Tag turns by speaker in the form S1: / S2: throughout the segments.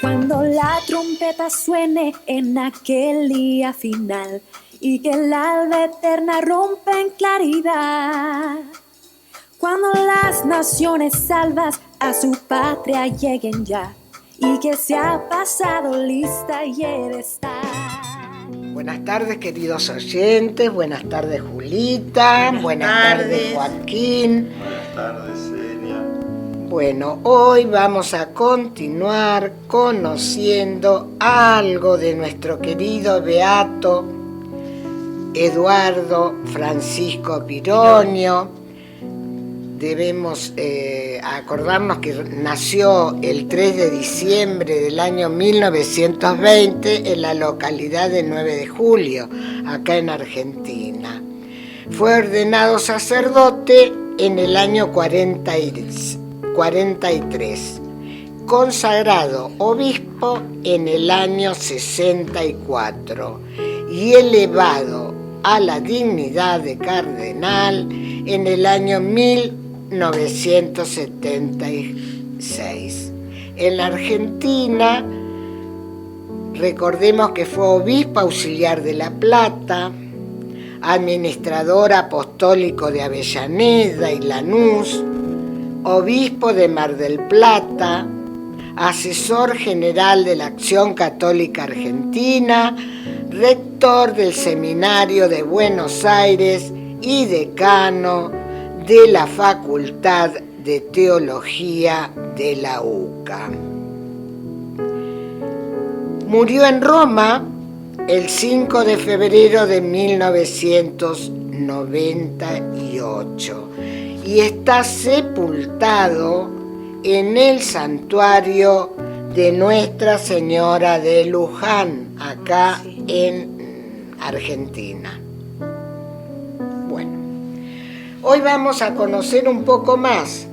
S1: Cuando la trompeta suene en aquel día final y que el alba eterna rompe en claridad. Cuando las naciones salvas a su patria lleguen ya y que se ha pasado lista y he de estar.
S2: Buenas tardes, queridos oyentes. Buenas tardes, Julita. Buenas tardes, Joaquín.
S3: Buenas tardes, Celia.
S2: Bueno, hoy vamos a continuar conociendo algo de nuestro querido beato Eduardo Francisco Pironio. Debemos acordarnos que nació el 3 de diciembre del año 1920 en la localidad de 9 de Julio, acá en Argentina. Fue ordenado sacerdote en el año 43, consagrado obispo en el año 64 y elevado a la dignidad de cardenal en el año 1976. En la Argentina, recordemos que fue obispo auxiliar de La Plata, administrador apostólico de Avellaneda y Lanús, obispo de Mar del Plata, asesor general de la Acción Católica Argentina, rector del Seminario de Buenos Aires y decano de la Facultad de Teología de la UCA. Murió en Roma el 5 de febrero de 1998 y está sepultado en el santuario de Nuestra Señora de Luján, acá en Argentina. Bueno, hoy vamos a conocer un poco más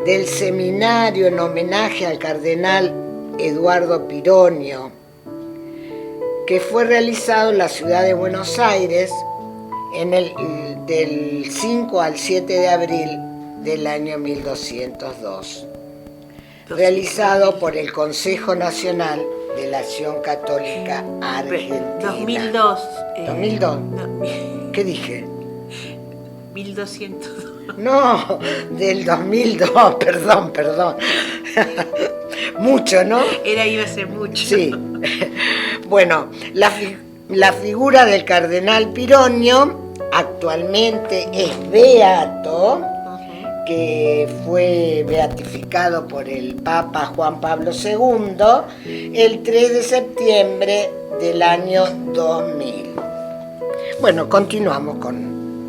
S2: del seminario en homenaje al cardenal Eduardo Pironio, que fue realizado en la ciudad de Buenos Aires del 5 al 7 de abril del año 1202, realizado por el Consejo Nacional de la Acción Católica Argentina.
S4: 2002.
S2: 2002. ¿Qué dije?
S4: 1202.
S2: No, del 2002, perdón. Mucho, ¿no?
S4: Iba a ser mucho.
S2: Sí. Bueno, la figura del cardenal Pironio actualmente es beato, que fue beatificado por el Papa Juan Pablo II el 3 de septiembre del año 2000. Bueno, continuamos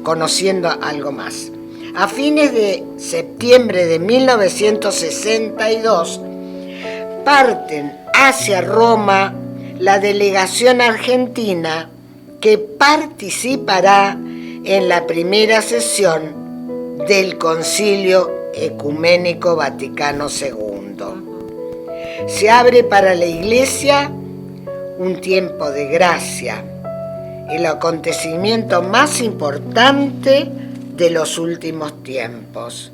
S2: conociendo algo más. A fines de septiembre de 1962 parten hacia Roma la delegación argentina que participará en la primera sesión del Concilio Ecuménico Vaticano II. Se abre para la Iglesia un tiempo de gracia, el acontecimiento más importante de los últimos tiempos.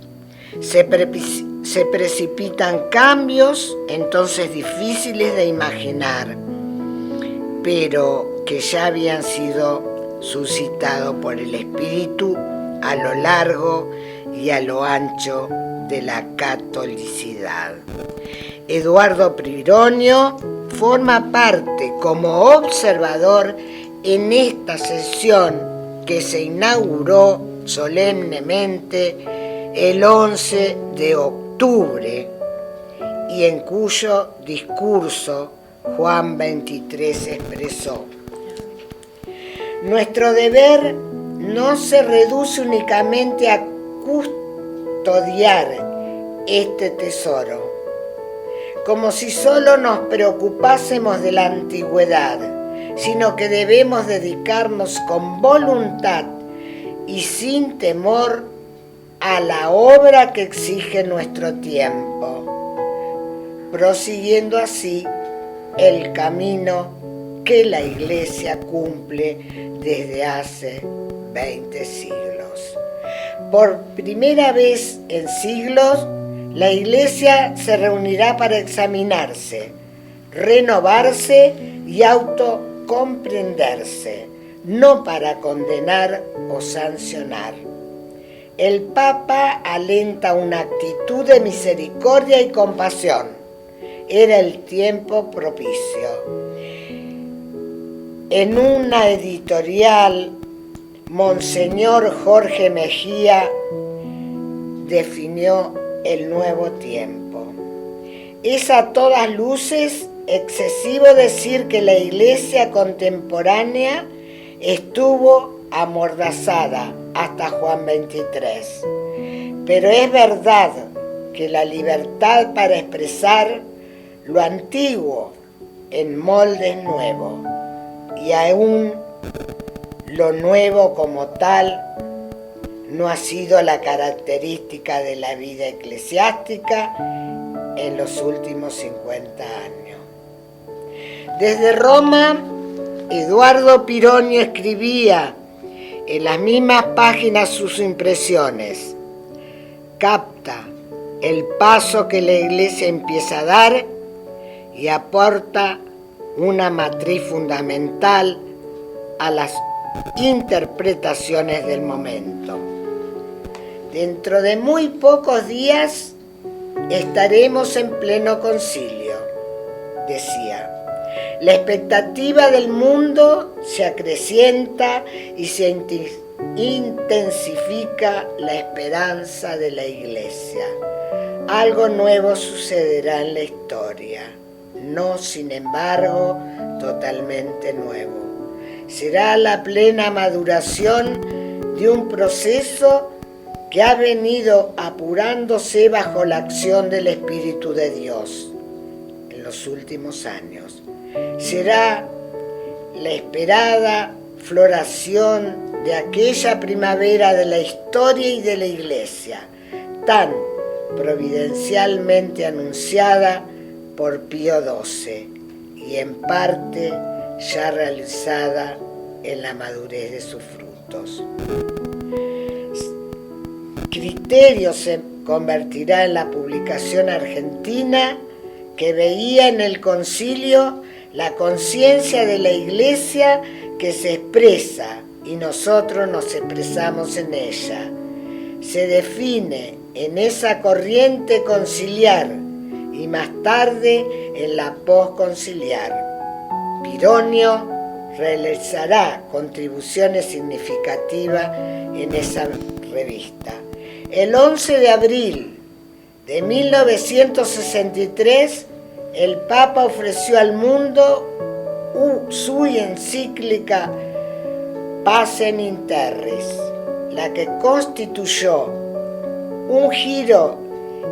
S2: Se precipitan cambios entonces difíciles de imaginar, pero que ya habían sido suscitados por el Espíritu a lo largo y a lo ancho de la catolicidad. Eduardo Pironio forma parte como observador en esta sesión que se inauguró solemnemente el 11 de octubre y en cuyo discurso Juan 23 expresó: nuestro deber no se reduce únicamente a custodiar este tesoro, como si solo nos preocupásemos de la antigüedad, sino que debemos dedicarnos con voluntad y sin temor a la obra que exige nuestro tiempo, prosiguiendo así el camino que la Iglesia cumple desde hace 20 siglos. Por primera vez en siglos, La Iglesia se reunirá para examinarse, renovarse y autocomprenderse, no para condenar o sancionar. El Papa alenta una actitud de misericordia y compasión. Era el tiempo propicio. En una editorial, Monseñor Jorge Mejía definió el nuevo tiempo. Es a todas luces excesivo decir que la Iglesia contemporánea estuvo amordazada hasta Juan 23. Pero es verdad que la libertad para expresar lo antiguo en moldes nuevos y aún lo nuevo como tal no ha sido la característica de la vida eclesiástica en los últimos 50 años. Desde Roma, Eduardo Pironio escribía en las mismas páginas sus impresiones. Capta el paso que la Iglesia empieza a dar y aporta una matriz fundamental a las interpretaciones del momento. Dentro de muy pocos días estaremos en pleno concilio, decía. La expectativa del mundo se acrecienta y se intensifica la esperanza de la Iglesia. Algo nuevo sucederá en la historia, no sin embargo totalmente nuevo. Será la plena maduración de un proceso que ha venido apurándose bajo la acción del Espíritu de Dios en los últimos años. Será la esperada floración de aquella primavera de la historia y de la Iglesia, tan providencialmente anunciada por Pío XII y en parte ya realizada en la madurez de sus frutos. Criterio se convertirá en la publicación argentina que veía en el concilio la conciencia de la Iglesia que se expresa y nosotros nos expresamos en ella. Se define en esa corriente conciliar y más tarde en la posconciliar. Pironio realizará contribuciones significativas en esa revista. El 11 de abril de 1963, el Papa ofreció al mundo su encíclica Pacem in Terris, la que constituyó un giro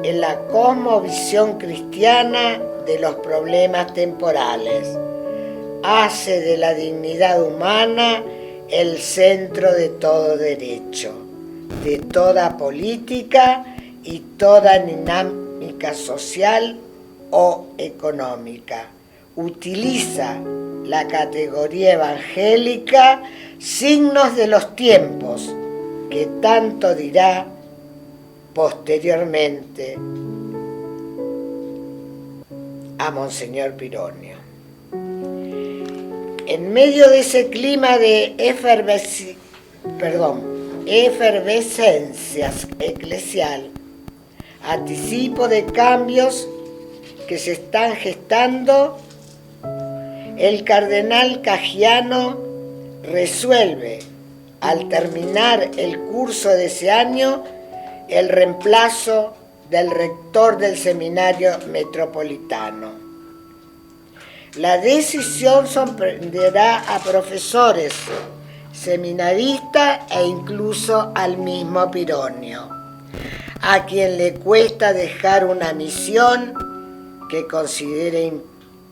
S2: en la cosmovisión cristiana de los problemas temporales. Hace de la dignidad humana el centro de todo derecho, de toda política y toda dinámica social o económica. Utiliza la categoría evangélica, signos de los tiempos, que tanto dirá posteriormente a Monseñor Pironio. En medio de ese clima de efervescencia eclesial, anticipo de cambios que se están gestando, el cardenal Caggiano resuelve, al terminar el curso de ese año, el reemplazo del rector del seminario metropolitano. La decisión sorprenderá a profesores, seminaristas e incluso al mismo Pironio, a quien le cuesta dejar una misión que considera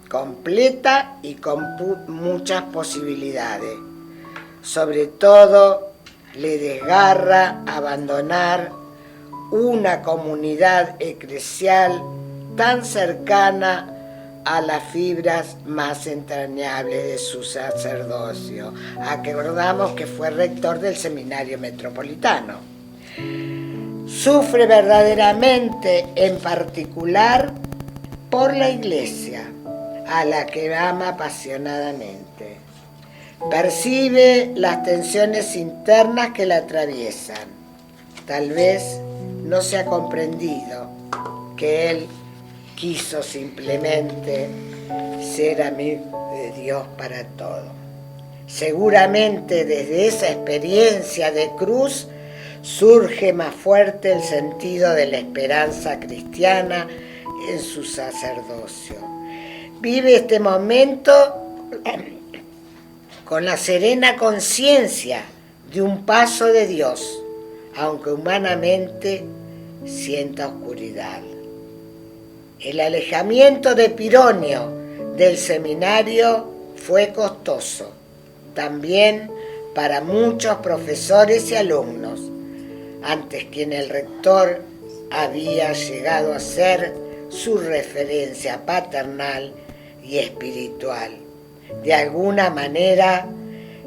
S2: incompleta y con muchas posibilidades. Sobre todo, le desgarra abandonar una comunidad eclesial tan cercana a las fibras más entrañables de su sacerdocio. Acordamos que fue rector del seminario metropolitano. Sufre verdaderamente, en particular, por la Iglesia, a la que ama apasionadamente. Percibe las tensiones internas que la atraviesan. Tal vez no se ha comprendido que él quiso simplemente ser amigo de Dios para todo. Seguramente desde esa experiencia de cruz surge más fuerte el sentido de la esperanza cristiana en su sacerdocio. Vive este momento con la serena conciencia de un paso de Dios, aunque humanamente sienta oscuridad. El alejamiento de Pironio del seminario fue costoso, también para muchos profesores y alumnos, antes quien el rector había llegado a ser su referencia paternal y espiritual. De alguna manera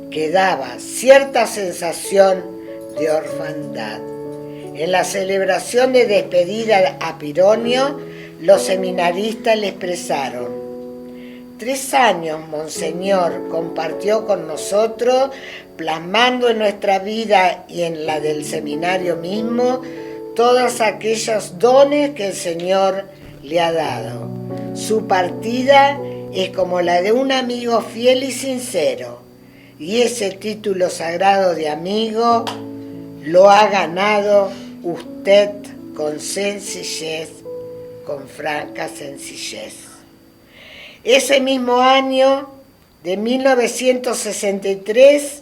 S2: quedaba cierta sensación de orfandad. En la celebración de despedida a Pironio, los seminaristas le expresaron: 3 años, Monseñor, compartió con nosotros, plasmando en nuestra vida y en la del seminario mismo todos aquellos dones que el Señor le ha dado. Su partida es como la de un amigo fiel y sincero, y ese título sagrado de amigo lo ha ganado usted con sencillez, con franca sencillez. Ese mismo año de 1963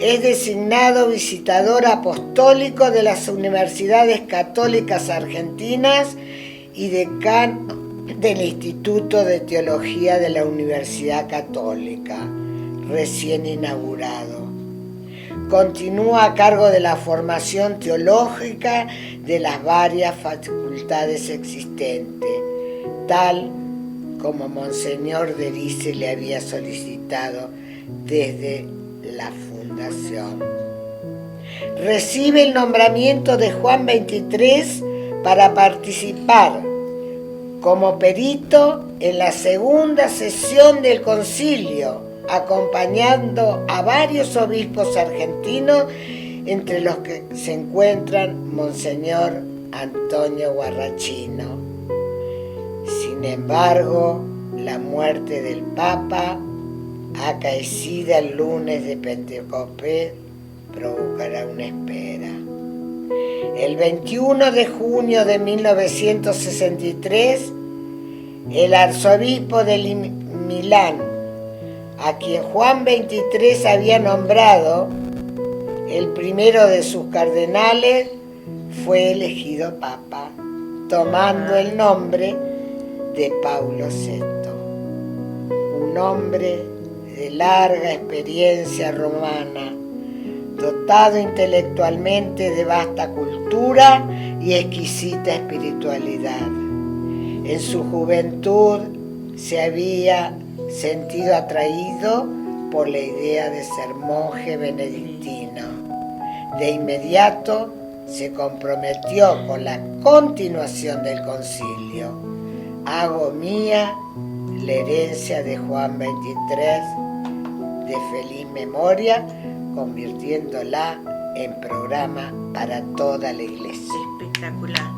S2: es designado visitador apostólico de las universidades católicas argentinas y decano del Instituto de Teología de la Universidad Católica, recién inaugurado. Continúa a cargo de la formación teológica de las varias facultades existentes, tal como Monseñor Derice le había solicitado desde la fundación. Recibe el nombramiento de Juan XXIII para participar como perito en la segunda sesión del concilio, acompañando a varios obispos argentinos, entre los que se encuentran Monseñor Antonio Guarrachino. Sin embargo, la muerte del Papa, acaecida el lunes de Pentecostés, provocará una espera. El 21 de junio de 1963, el arzobispo de Milán, a quien Juan XXIII había nombrado el primero de sus cardenales, fue elegido papa, tomando el nombre de Paulo VI, un hombre de larga experiencia romana, dotado intelectualmente de vasta cultura y exquisita espiritualidad. En su juventud se había sentido atraído por la idea de ser monje benedictino. De inmediato se comprometió con la continuación del concilio. Hago mía la herencia de Juan XXIII de feliz memoria, convirtiéndola en programa para toda la Iglesia.
S4: Espectacular.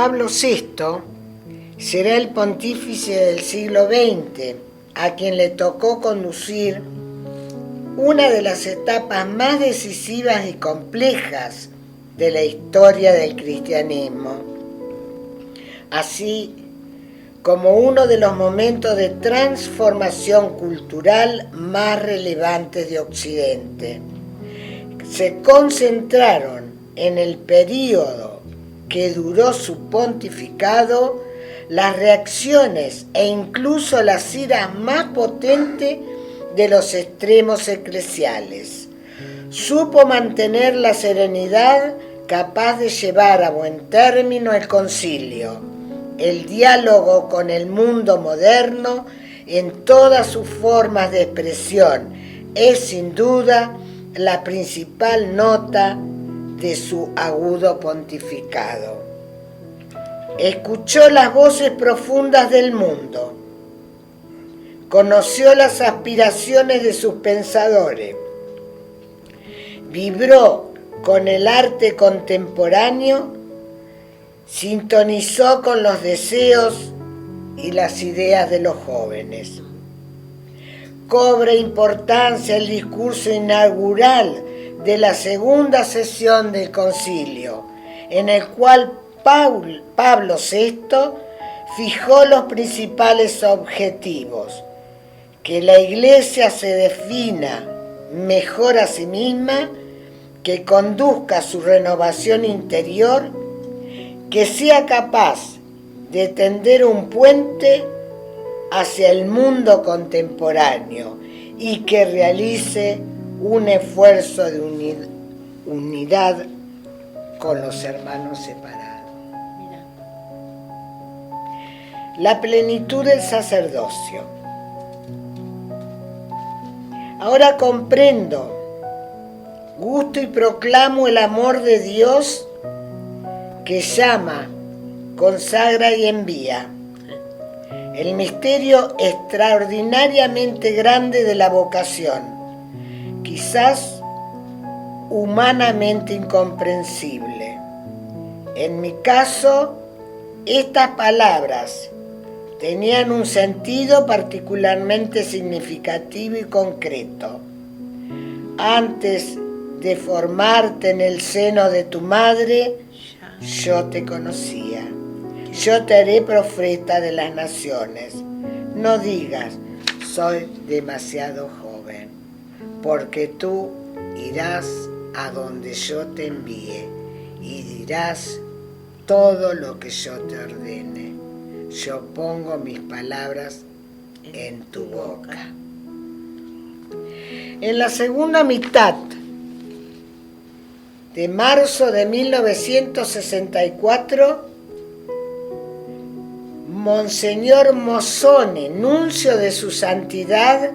S2: Pablo VI será el pontífice del siglo XX, a quien le tocó conducir una de las etapas más decisivas y complejas de la historia del cristianismo, así como uno de los momentos de transformación cultural más relevantes de Occidente. Se concentraron en el período que duró su pontificado las reacciones e incluso las iras más potentes de los extremos eclesiales. Supo mantener la serenidad capaz de llevar a buen término el concilio, el diálogo con el mundo moderno en todas sus formas de expresión es sin duda la principal nota de su agudo pontificado. Escuchó las voces profundas del mundo, conoció las aspiraciones de sus pensadores, vibró con el arte contemporáneo, sintonizó con los deseos y las ideas de los jóvenes. Cobra importancia el discurso inaugural de la segunda sesión del concilio, en el cual Pablo VI fijó los principales objetivos: que la Iglesia se defina mejor a sí misma, que conduzca su renovación interior, que sea capaz de tender un puente hacia el mundo contemporáneo y que realice un esfuerzo de unidad con los hermanos separados. La plenitud del sacerdocio. Ahora comprendo, gusto y proclamo el amor de Dios que llama, consagra y envía. El misterio extraordinariamente grande de la vocación, quizás humanamente incomprensible. En mi caso, estas palabras tenían un sentido particularmente significativo y concreto. Antes de formarte en el seno de tu madre, yo te conocía. Yo te haré profeta de las naciones. No digas, soy demasiado joven, porque tú irás a donde yo te envíe y dirás todo lo que yo te ordene. Yo pongo mis palabras en tu boca. En la segunda mitad de marzo de 1964, Monseñor Mozzone, nuncio de su santidad,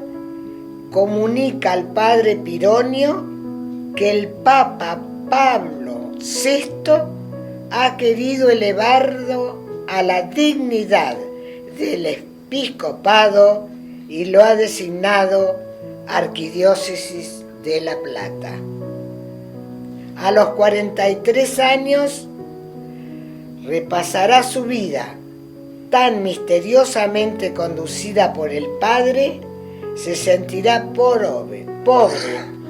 S2: comunica al padre Pironio que el Papa Pablo VI ha querido elevarlo a la dignidad del episcopado y lo ha designado Arquidiócesis de La Plata. A los 43 años repasará su vida, tan misteriosamente conducida por el Padre, se sentirá pobre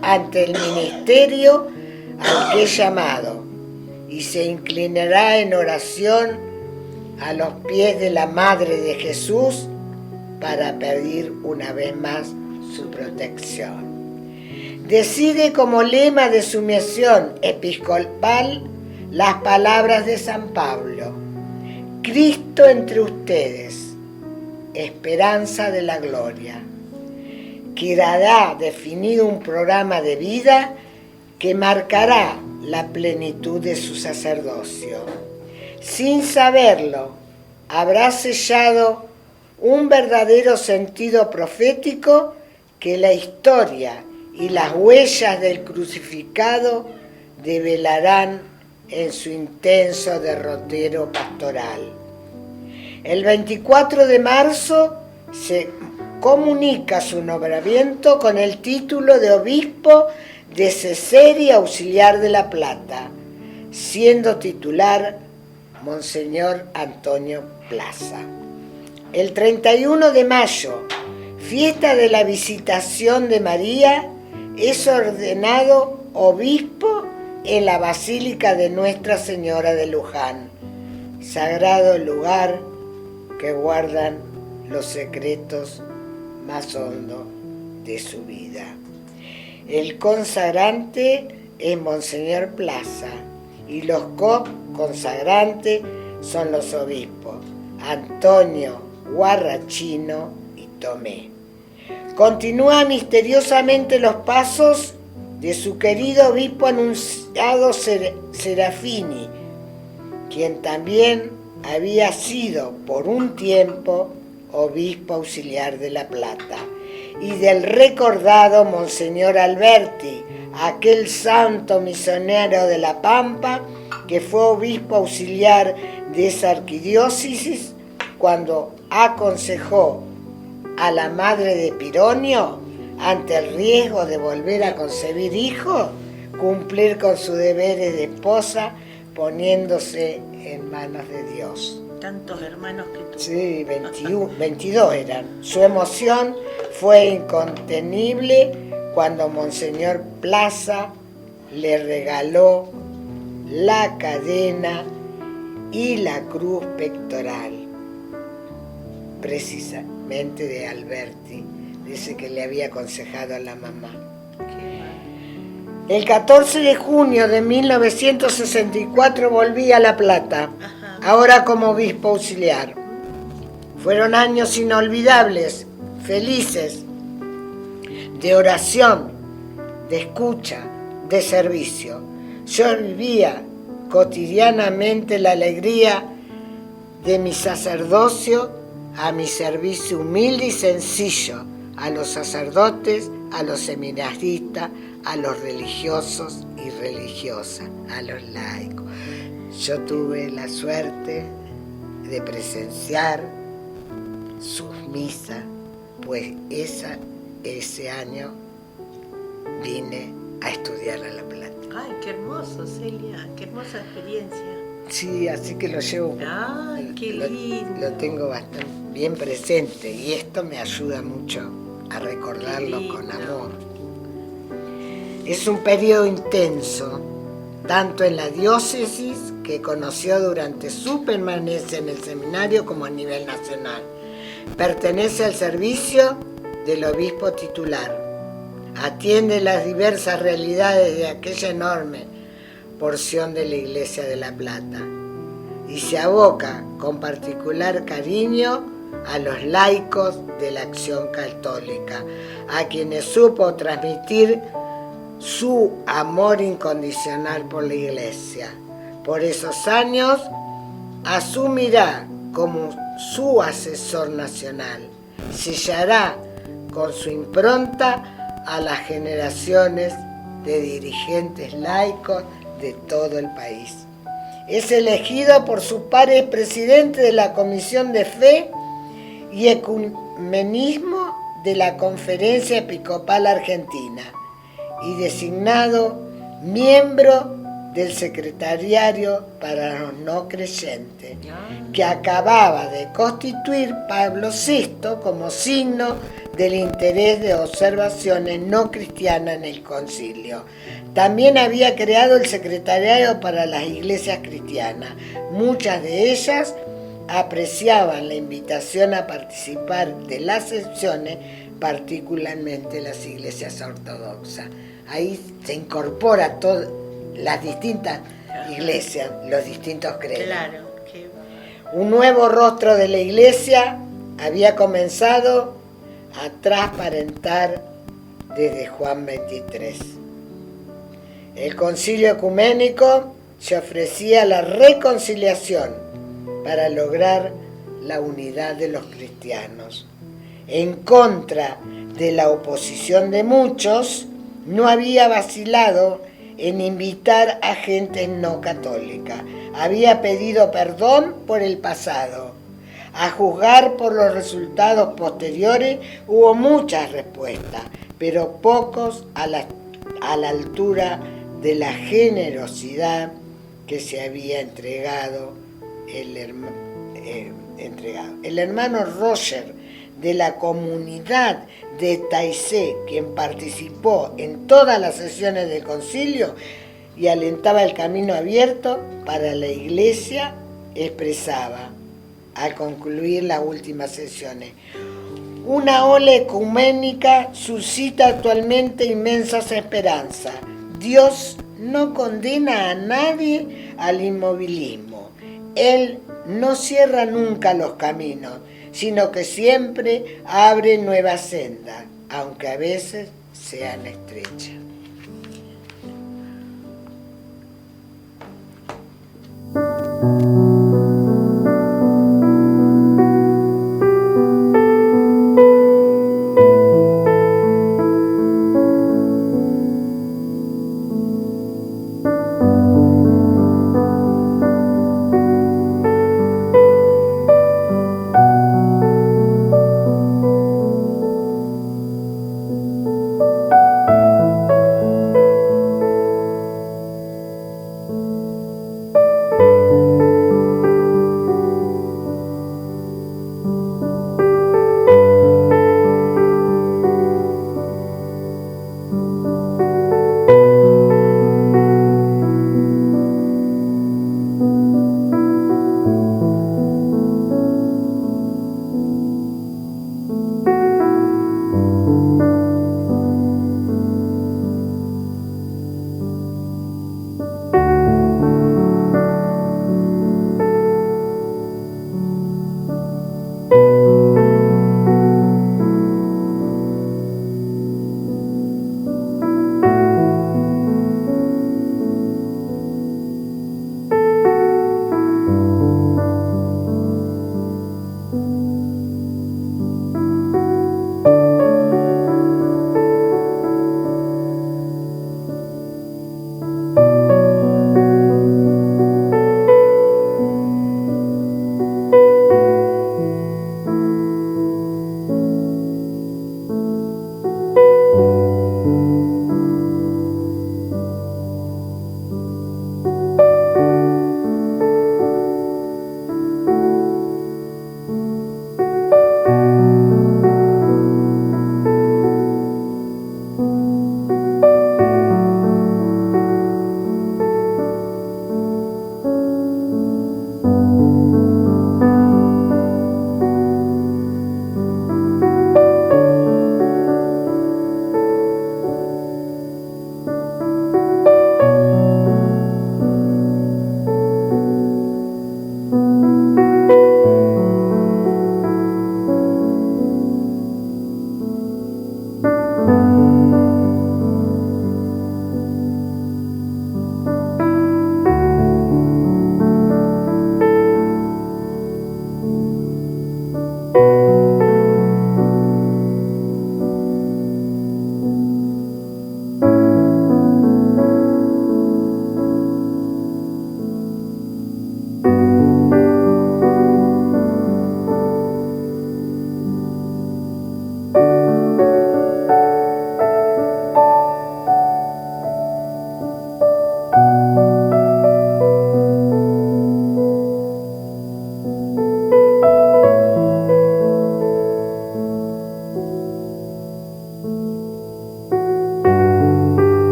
S2: ante el ministerio al que es llamado y se inclinará en oración a los pies de la Madre de Jesús para pedir una vez más su protección. Decide como lema de su misión episcopal las palabras de San Pablo: Cristo entre ustedes, esperanza de la gloria. Quedará definido un programa de vida que marcará la plenitud de su sacerdocio. Sin saberlo, habrá sellado un verdadero sentido profético que la historia y las huellas del crucificado develarán en su intenso derrotero pastoral. El 24 de marzo se comunica su nombramiento con el título de obispo de Cesarea Auxiliar de La Plata, siendo titular Monseñor Antonio Plaza. El 31 de mayo, fiesta de la Visitación de María, es ordenado obispo en la Basílica de Nuestra Señora de Luján, sagrado lugar que guardan los secretos más hondos de su vida. El consagrante es Monseñor Plaza y los consagrantes son los obispos Antonio Guarrachino y Tomé. Continúa misteriosamente los pasos de su querido obispo anunciado Serafini, quien también había sido por un tiempo obispo auxiliar de La Plata, y del recordado Monseñor Alberti, aquel santo misionero de La Pampa que fue obispo auxiliar de esa arquidiócesis cuando aconsejó a la madre de Pironio, ante el riesgo de volver a concebir hijos, cumplir con sus deberes de esposa poniéndose en manos de Dios.
S4: Tantos hermanos que tuvo.
S2: Sí, 22 eran. Su emoción fue incontenible cuando Monseñor Plaza le regaló la cadena y la cruz pectoral, precisamente de Alberti. Dice que le había aconsejado a la mamá. El 14 de junio de 1964 volví a La Plata, ahora como obispo auxiliar. Fueron años inolvidables, felices, de oración, de escucha, de servicio. Yo vivía cotidianamente la alegría de mi sacerdocio, a mi servicio humilde y sencillo, a los sacerdotes, a los seminaristas, a los religiosos y religiosas, a los laicos. Yo tuve la suerte de presenciar sus misas, pues ese año vine a estudiar a La Plata.
S4: Ay, qué hermoso, Celia, qué hermosa experiencia.
S2: Sí, así que lo llevo.
S4: Ay, qué lindo.
S2: Lo tengo bastante bien presente y esto me ayuda mucho a recordarlo con amor. Es un periodo intenso, tanto en la diócesis, que conoció durante su permanencia en el seminario, como a nivel nacional. Pertenece al servicio del obispo titular. Atiende las diversas realidades de aquella enorme porción de la Iglesia de La Plata y se aboca con particular cariño a los laicos de la Acción Católica, a quienes supo transmitir su amor incondicional por la Iglesia. Por esos años asumirá como su asesor nacional, sellará con su impronta a las generaciones de dirigentes laicos de todo el país. Es elegido por sus pares presidente de la Comisión de Fe y Ecumenismo de la Conferencia Episcopal Argentina y designado miembro del Secretariado para los No Creyentes, que acababa de constituir Pablo VI como signo del interés de observaciones no cristianas en el concilio. También había creado el Secretariado para las Iglesias Cristianas. Muchas de ellas apreciaban la invitación a participar de las sesiones, particularmente las iglesias ortodoxas. Ahí se incorpora todas las distintas iglesias, los distintos credos.
S4: Claro.
S2: Un nuevo rostro de la iglesia había comenzado a transparentar desde Juan 23. El concilio ecuménico se ofrecía la reconciliación para lograr la unidad de los cristianos. En contra de la oposición de muchos, no había vacilado en invitar a gente no católica. Había pedido perdón por el pasado. A juzgar por los resultados posteriores, hubo muchas respuestas, pero pocos a la altura de la generosidad que se había entregado entregado. El hermano Roger, de la comunidad de Taizé, quien participó en todas las sesiones del concilio y alentaba el camino abierto para la iglesia, expresaba, al concluir las últimas sesiones: una ola ecuménica suscita actualmente inmensas esperanzas. Dios no condena a nadie al inmovilismo. Él no cierra nunca los caminos, sino que siempre abre nuevas sendas, aunque a veces sean estrechas.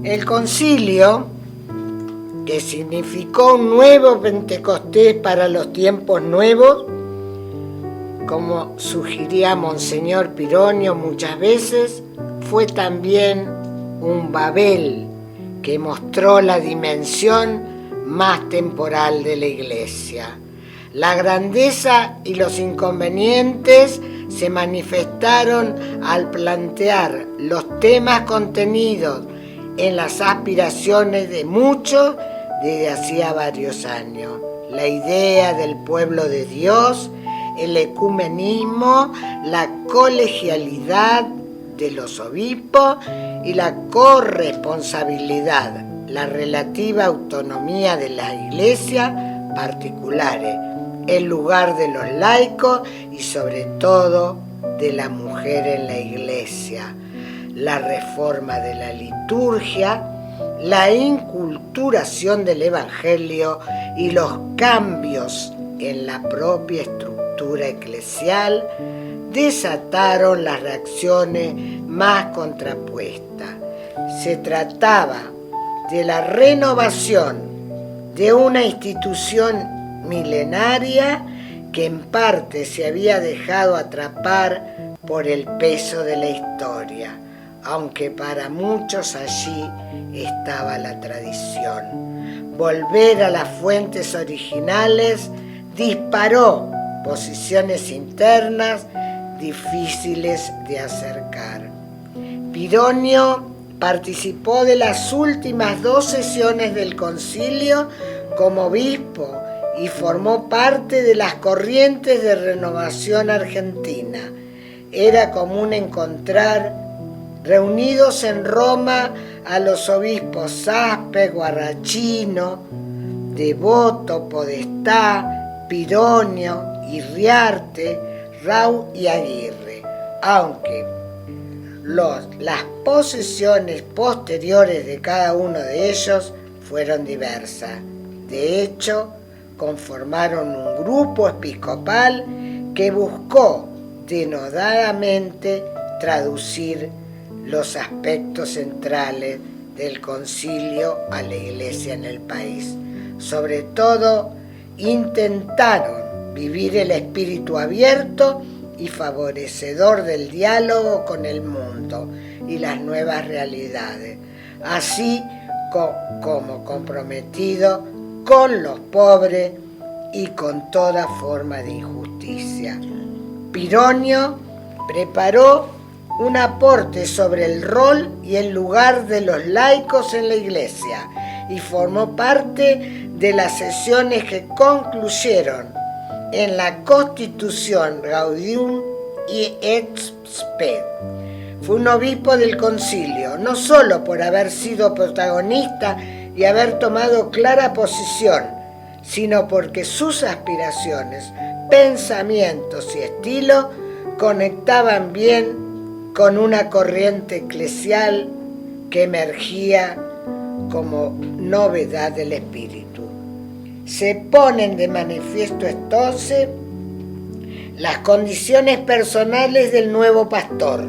S2: El concilio, que significó un nuevo Pentecostés para los tiempos nuevos, como sugería Monseñor Pironio muchas veces, fue también un Babel que mostró la dimensión más temporal de la Iglesia. La grandeza y los inconvenientes se manifestaron al plantear los temas contenidos en las aspiraciones de muchos desde hacía varios años. La idea del pueblo de Dios, el ecumenismo, la colegialidad de los obispos y la corresponsabilidad, la relativa autonomía de las iglesias particulares, el lugar de los laicos y sobre todo de la mujer en la iglesia, la reforma de la liturgia, la inculturación del evangelio y los cambios en la propia estructura eclesial desataron las reacciones más contrapuestas. Se trataba de la renovación de una institución milenaria que en parte se había dejado atrapar por el peso de la historia, aunque para muchos allí estaba la tradición. Volver a las fuentes originales disparó posiciones internas difíciles de acercar. Pironio participó de las últimas 2 sesiones del concilio como obispo y formó parte de las corrientes de renovación argentina. Era común encontrar reunidos en Roma a los obispos Saspe, Guarrachino, Devoto, Podestá, Pironio, Irriarte, Rau y Aguirre, aunque las posesiones posteriores de cada uno de ellos fueron diversas. De hecho, conformaron un grupo episcopal que buscó denodadamente traducir los aspectos centrales del concilio a la iglesia en el país. Sobre todo, intentaron vivir el espíritu abierto y favorecedor del diálogo con el mundo y las nuevas realidades, así como comprometido con los pobres y con toda forma de injusticia. Pironio preparó un aporte sobre el rol y el lugar de los laicos en la iglesia y formó parte de las sesiones que concluyeron en la Constitución Gaudium et Spes. Fue un obispo del concilio, no solo por haber sido protagonista y haber tomado clara posición, sino porque sus aspiraciones, pensamientos y estilo conectaban bien con una corriente eclesial que emergía como novedad del espíritu. Se ponen de manifiesto entonces las condiciones personales del nuevo pastor,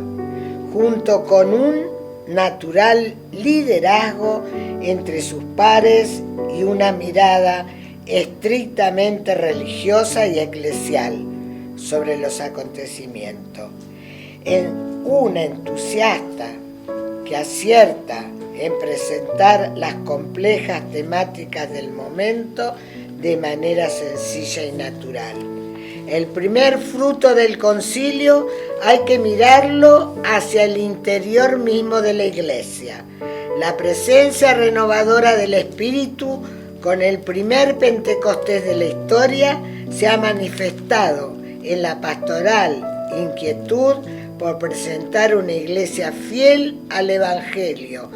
S2: junto con un natural liderazgo entre sus pares y una mirada estrictamente religiosa y eclesial sobre los acontecimientos. Un entusiasta que acierta en presentar las complejas temáticas del momento de manera sencilla y natural. El primer fruto del concilio hay que mirarlo hacia el interior mismo de la iglesia. La presencia renovadora del Espíritu con el primer Pentecostés de la historia se ha manifestado en la pastoral inquietud por presentar una iglesia fiel al Evangelio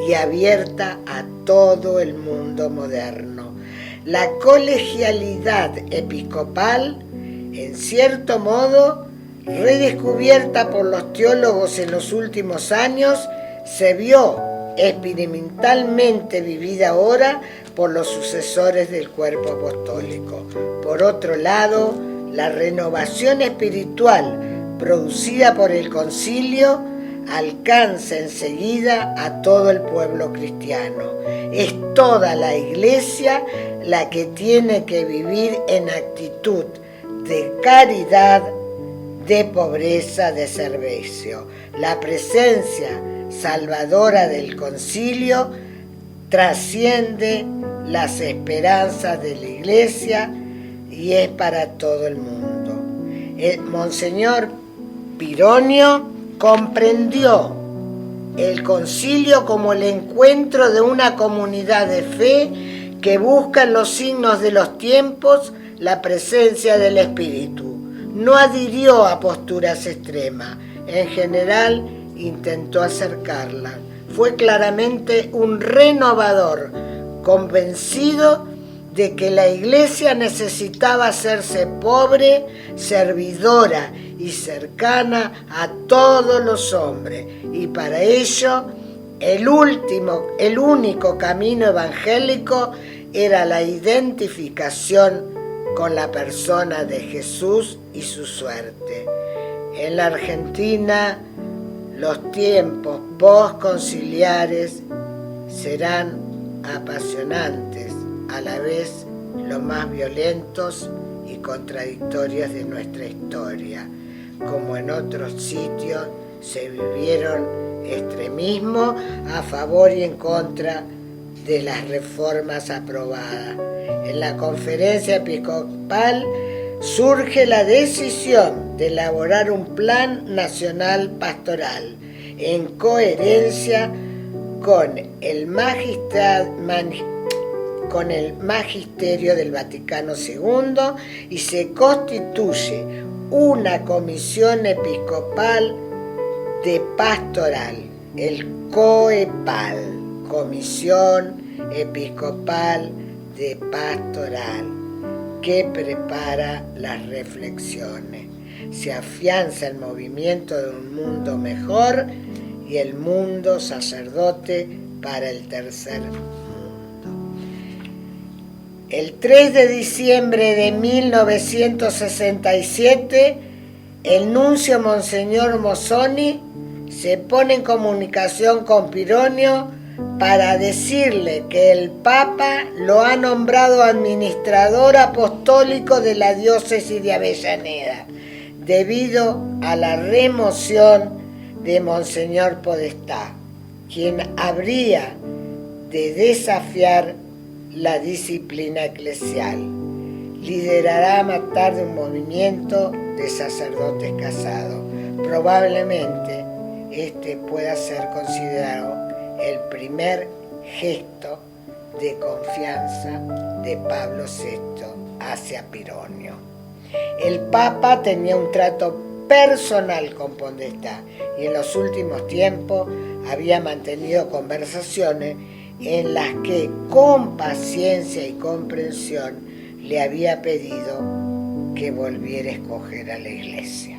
S2: y abierta a todo el mundo moderno. La colegialidad episcopal, en cierto modo, redescubierta por los teólogos en los últimos años, se vio experimentalmente vivida ahora por los sucesores del cuerpo apostólico. Por otro lado, la renovación espiritual producida por el concilio alcanza enseguida a todo el pueblo cristiano. Es toda la Iglesia la que tiene que vivir en actitud de caridad, de pobreza, de servicio. La presencia salvadora del concilio trasciende las esperanzas de la Iglesia y es para todo el mundo. Monseñor Pironio comprendió el concilio como el encuentro de una comunidad de fe que busca en los signos de los tiempos la presencia del Espíritu. No adhirió a posturas extremas, en general intentó acercarla. Fue claramente un renovador, convencido de que la Iglesia necesitaba hacerse pobre, servidora y cercana a todos los hombres, y para ello el único camino evangélico era la identificación con la persona de Jesús y su suerte. En la Argentina, los tiempos postconciliares serán apasionantes, a la vez los más violentos y contradictorios de nuestra historia. Como en otros sitios se vivieron extremismos a favor y en contra de las reformas aprobadas. En la conferencia episcopal surge la decisión de elaborar un plan nacional pastoral en coherencia con el magisterio del Vaticano II y se constituye una comisión episcopal de pastoral, el COEPAL, Comisión Episcopal de Pastoral, que prepara las reflexiones. Se afianza el movimiento de un mundo mejor y el mundo sacerdote para el tercer mundo. El 3 de diciembre de 1967, el nuncio Monseñor Mozzoni se pone en comunicación con Pironio para decirle que el Papa lo ha nombrado administrador apostólico de la diócesis de Avellaneda, debido a la remoción de Monseñor Podestá, quien habría de desafiar la disciplina eclesial. Liderará más tarde un movimiento de sacerdotes casados. Probablemente este pueda ser considerado el primer gesto de confianza de Pablo VI hacia Pironio. El Papa tenía un trato personal con Podestá y en los últimos tiempos había mantenido conversaciones en las que con paciencia y comprensión le había pedido que volviera a escoger a la Iglesia.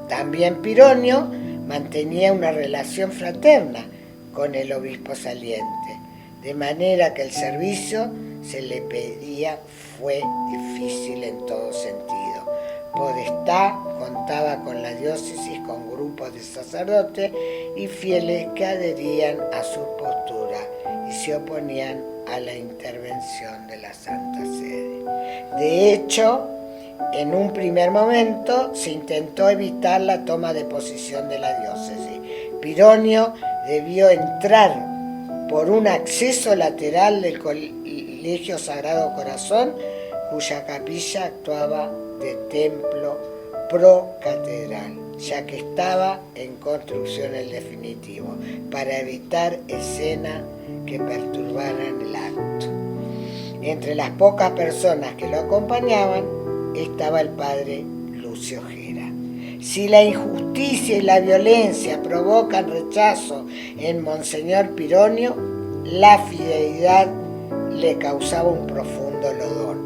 S2: También Pironio mantenía una relación fraterna con el obispo saliente, de manera que el servicio se le pedía fue difícil en todo sentido. Podestá contaba con la diócesis con grupos de sacerdotes y fieles que adherían a su postura y se oponían a la intervención de la Santa Sede. De hecho, en un primer momento se intentó evitar la toma de posición de la diócesis. Pironio debió entrar por un acceso lateral del Colegio Sagrado Corazón, cuya capilla actuaba de templo pro-catedral, ya que estaba en construcción el definitivo, para evitar escenas que perturbaran el acto. Entre las pocas personas que lo acompañaban estaba el padre Lucio Gera. Si la injusticia y la violencia provocan rechazo en Monseñor Pironio, la fidelidad le causaba un profundo dolor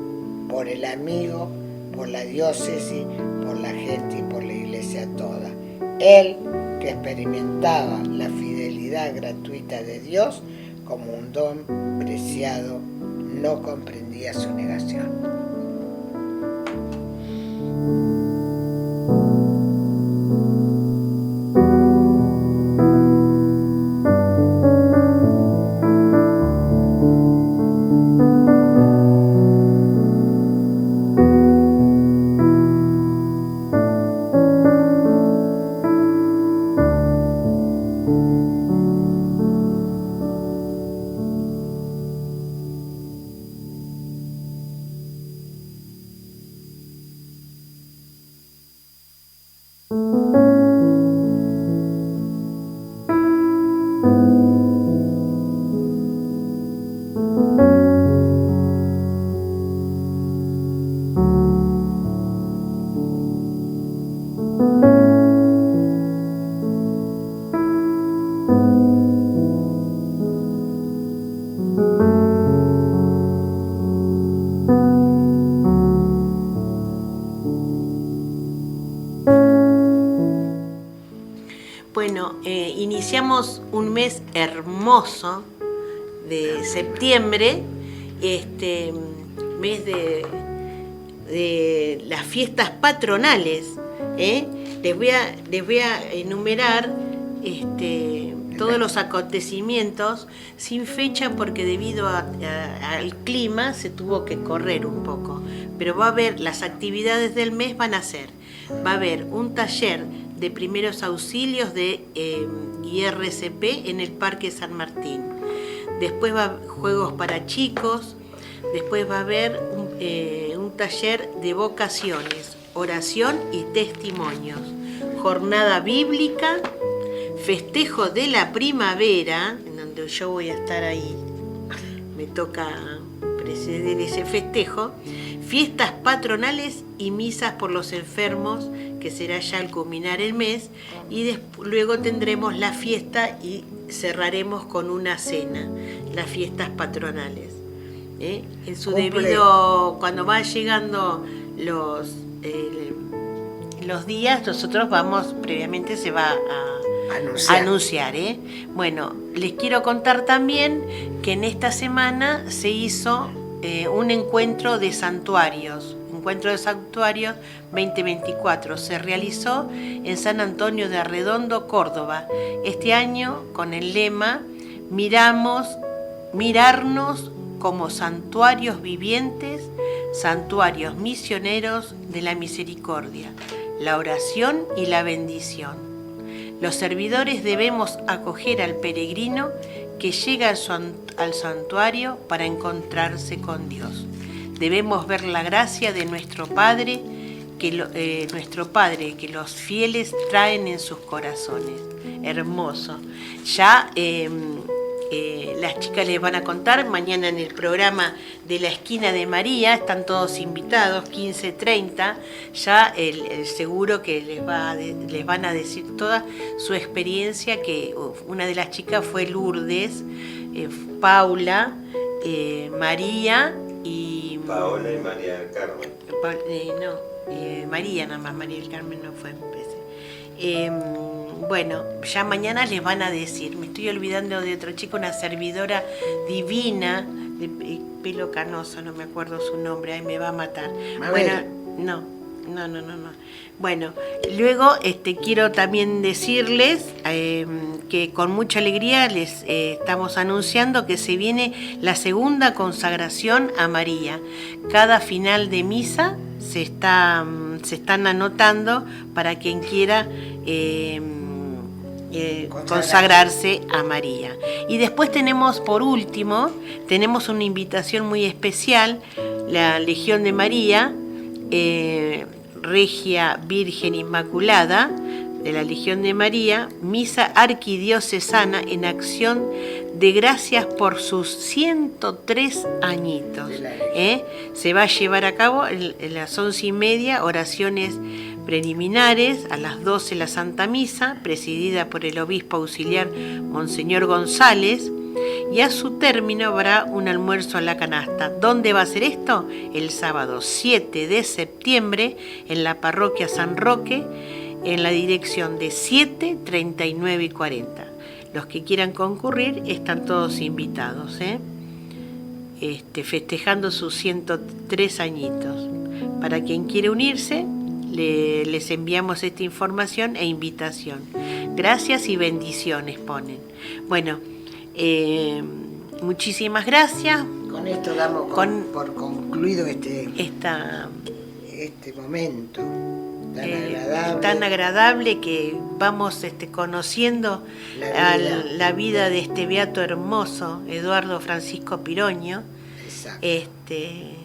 S2: por el amigo, por la diócesis, por la gente y por la Iglesia toda. Él, que experimentaba la fidelidad gratuita de Dios como un don preciado, no comprendía su negación.
S4: Bueno, iniciamos un mes hermoso de septiembre, mes de las fiestas patronales. Les voy a enumerar todos los acontecimientos sin fecha porque debido al clima se tuvo que correr un poco. Pero va a haber, las actividades del mes van a ser, va a haber un taller de primeros auxilios de IRCP en el Parque San Martín. Después va a haber juegos para chicos, después va a haber un taller de vocaciones, oración y testimonios, jornada bíblica, festejo de la primavera, en donde yo voy a estar ahí, me toca presidir ese festejo, fiestas patronales y misas por los enfermos, que será ya al culminar el mes, y luego tendremos la fiesta y cerraremos con una cena, las fiestas patronales. En su debido, cuando van llegando los días, nosotros vamos, previamente se va a anunciar. Bueno, les quiero contar también que en esta semana se hizo un encuentro de santuarios. Encuentro de Santuarios 2024 se realizó en San Antonio de Arredondo, Córdoba. Este año con el lema mirarnos como santuarios vivientes, santuarios misioneros de la misericordia, la oración y la bendición. Los servidores debemos acoger al peregrino que llega al santuario para encontrarse con Dios. Debemos ver la gracia de nuestro Padre que los fieles traen en sus corazones. Hermoso. Ya las chicas les van a contar mañana en el programa de la Esquina de María, están todos invitados, 15:30, ya seguro que les van a decir toda su experiencia, que una de las chicas fue Lourdes, Paula, María y...
S3: Paola y María del Carmen.
S4: María nada más, María del Carmen no fue, me parece. Bueno, ya mañana les van a decir, me estoy olvidando de otra chica, una servidora divina, de pelo canoso, no me acuerdo su nombre, ahí me va a matar. Bueno, no. Bueno, luego quiero también decirles que con mucha alegría les estamos anunciando que se viene la segunda consagración a María. Cada final de misa se están anotando para quien quiera consagrarse a María. Y después tenemos, por último, una invitación muy especial, la Legión de María, Regia Virgen Inmaculada de la Legión de María, misa arquidiocesana en acción de gracias por sus 103 añitos. Se va a llevar a cabo a las 11:30, oraciones preliminares, a las 12 la Santa Misa, presidida por el obispo auxiliar Monseñor González, y a su término habrá un almuerzo a la canasta. ¿Dónde va a ser esto? El sábado 7 de septiembre en la parroquia San Roque, en la dirección de 7, 39 y 40. Los que quieran concurrir están todos invitados, festejando sus 103 añitos. Para quien quiere unirse, les enviamos esta información e invitación. Gracias y bendiciones, ponen. Bueno, muchísimas gracias.
S2: Con esto damos por concluido este momento tan agradable
S4: que vamos conociendo la vida de este beato hermoso, Eduardo Francisco Piroño.
S2: Exacto.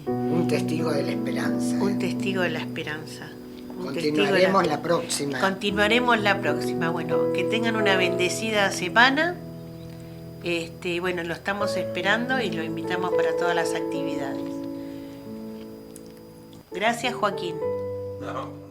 S2: Un testigo de la esperanza.
S4: Un testigo de la esperanza.
S2: Continuaremos la próxima.
S4: Continuaremos la próxima. Bueno, que tengan una bendecida semana. Bueno, lo estamos esperando y lo invitamos para todas las actividades. Gracias, Joaquín.
S3: No.